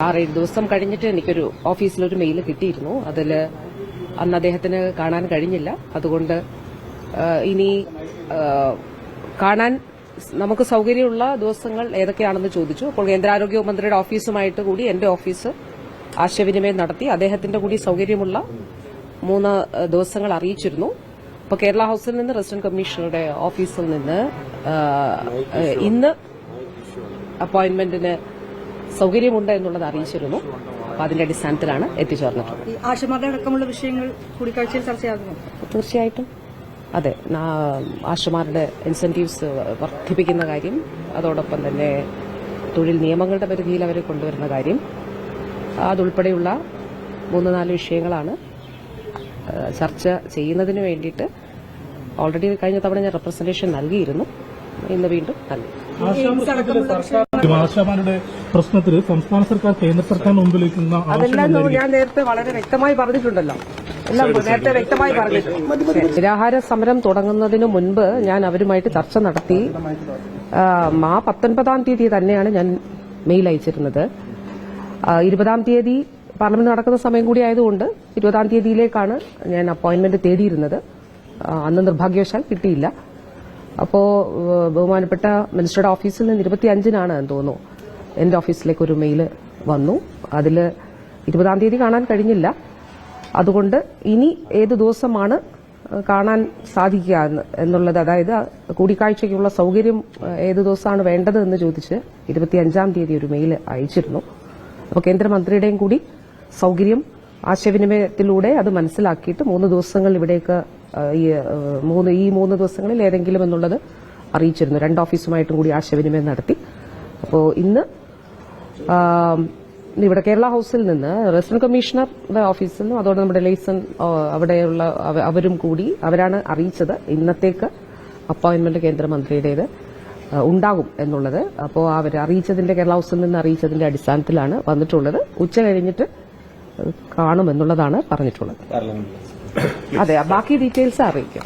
6-7 ദിവസം കഴിഞ്ഞിട്ട് എനിക്കൊരു ഓഫീസിലൊരു മെയിൽ കിട്ടിയിരുന്നു. അതിൽ അന്ന് അദ്ദേഹത്തിന് കാണാൻ കഴിഞ്ഞില്ല. അതുകൊണ്ട് ഇനി കാണാൻ നമുക്ക് സൌകര്യമുള്ള ദിവസങ്ങൾ ഏതൊക്കെയാണെന്ന് ചോദിച്ചു. അപ്പോൾ കേന്ദ്ര ആരോഗ്യ മന്ത്രിയുടെ ഓഫീസുമായിട്ട് കൂടി എന്റെ ഓഫീസ് ആശയവിനിമയം നടത്തി അദ്ദേഹത്തിന്റെ കൂടി സൌകര്യമുള്ള 3 ദിവസങ്ങൾ അറിയിച്ചിരുന്നു. അപ്പോൾ കേരള ഹൌസിൽ നിന്ന് റെസിഡന്റ് കമ്മീഷണറുടെ ഓഫീസിൽ നിന്ന് ഇന്ന് അപ്പോയിന്റ്മെന്റിന് സൌകര്യമുണ്ട് എന്നുള്ളത് അറിയിച്ചിരുന്നു. അപ്പോൾ അതിന്റെ അടിസ്ഥാനത്തിലാണ് എത്തിച്ചേർന്നിട്ടുള്ളത്. ആശമാരുടെ അടക്കമുള്ള വിഷയങ്ങൾ കൂടിക്കാഴ്ചയിൽ ചർച്ചയാകുന്നു. തീർച്ചയായിട്ടും അതെ. ആശമാരുടെ ഇൻസെന്റീവ്സ് വർദ്ധിപ്പിക്കുന്ന കാര്യം, അതോടൊപ്പം തന്നെ തൊഴിൽ നിയമങ്ങളുടെ പരിധിയിൽ അവരെ കൊണ്ടുവരുന്ന കാര്യം, അതുൾപ്പെടെയുള്ള 3-4 വിഷയങ്ങളാണ് ചർച്ച ചെയ്യുന്നതിന് വേണ്ടിയിട്ട് ഓൾറെഡി കഴിഞ്ഞ തവണ ഞാൻ റെപ്രസന്റേഷൻ നൽകിയിരുന്നു. ഇന്ന് വീണ്ടും നൽകി. ആശാമാരുടെ പ്രശ്നത്തിൽ സംസ്ഥാന സർക്കാർ കേന്ദ്ര സർക്കാരിന് മുമ്പിലേക്കുന്ന അതെല്ലാം ഞാൻ നേരത്തെ വളരെ വ്യക്തമായി പറഞ്ഞിട്ടുണ്ടല്ലോ. എല്ലാം നേരത്തെ വ്യക്തമായി പറഞ്ഞിട്ടുണ്ട്. നിരാഹാര സമരം തുടങ്ങുന്നതിന് മുൻപ് ഞാൻ അവരുമായിട്ട് ചർച്ച നടത്തി. 19-ാം തീയതി തന്നെയാണ് ഞാൻ മെയിൽ അയച്ചിരുന്നത്. 20-ാം തീയതി പാർലമെന്റ് നടക്കുന്ന സമയം കൂടി ആയതുകൊണ്ട് 20-ാം തീയതിയിലേക്കാണ് ഞാൻ അപ്പോയിന്റ്മെന്റ് തേടിയിരുന്നത്. അന്ന് നിർഭാഗ്യവശാൽ കിട്ടിയില്ല. അപ്പോൾ ബഹുമാനപ്പെട്ട മിനിസ്റ്ററുടെ ഓഫീസിൽ നിന്ന് 25-നാണ് തോന്നുന്നു എന്റെ ഓഫീസിലേക്ക് ഒരു മെയിൽ വന്നു. അതിൽ 20-ാം തീയതി കാണാൻ കഴിഞ്ഞില്ല. അതുകൊണ്ട് ഇനി ഏത് ദിവസമാണ് കാണാൻ സാധിക്കുക എന്നുള്ളത്, അതായത് കൂടിക്കാഴ്ചയ്ക്കുള്ള സൌകര്യം ഏത് ദിവസമാണ് വേണ്ടത് എന്ന് ചോദിച്ച് 25-ാം തീയതി ഒരു മെയിൽ അയച്ചിരുന്നു. അപ്പോൾ കേന്ദ്രമന്ത്രിയുടെയും കൂടി സൌകര്യം ആശയവിനിമയത്തിലൂടെ അത് മനസ്സിലാക്കിയിട്ട് 3 ദിവസങ്ങൾ ഇവിടേക്ക് ഈ 3 ദിവസങ്ങളിൽ ഏതെങ്കിലും എന്നുള്ളത് അറിയിച്ചിരുന്നു. 2 ഓഫീസുമായിട്ടും കൂടി ആശയവിനിമയം നടത്തി. അപ്പോൾ ഇന്ന് ഇവിടെ കേരള ഹൌസിൽ നിന്ന് റെസിഡന്റ് കമ്മീഷണറുടെ ഓഫീസിൽ നിന്നും അതോടെ നമ്മുടെ ലൈസൺ അവിടെയുള്ള അവരും കൂടി അവരാണ് അറിയിച്ചത് ഇന്നത്തേക്ക് അപ്പോയിന്റ്മെന്റ് കേന്ദ്രമന്ത്രിയുടേത് ഉണ്ടാകും എന്നുള്ളത്. അപ്പോൾ അവർ അറിയിച്ചതിന്റെ കേരള ഹൌസിൽ നിന്ന് അറിയിച്ചതിന്റെ അടിസ്ഥാനത്തിലാണ് വന്നിട്ടുള്ളത്. ഉച്ച കഴിഞ്ഞിട്ട് കാണുമെന്നുള്ളതാണ് പറഞ്ഞിട്ടുള്ളത്. അതെ, ബാക്കി ഡീറ്റെയിൽസ് അറിയിക്കും.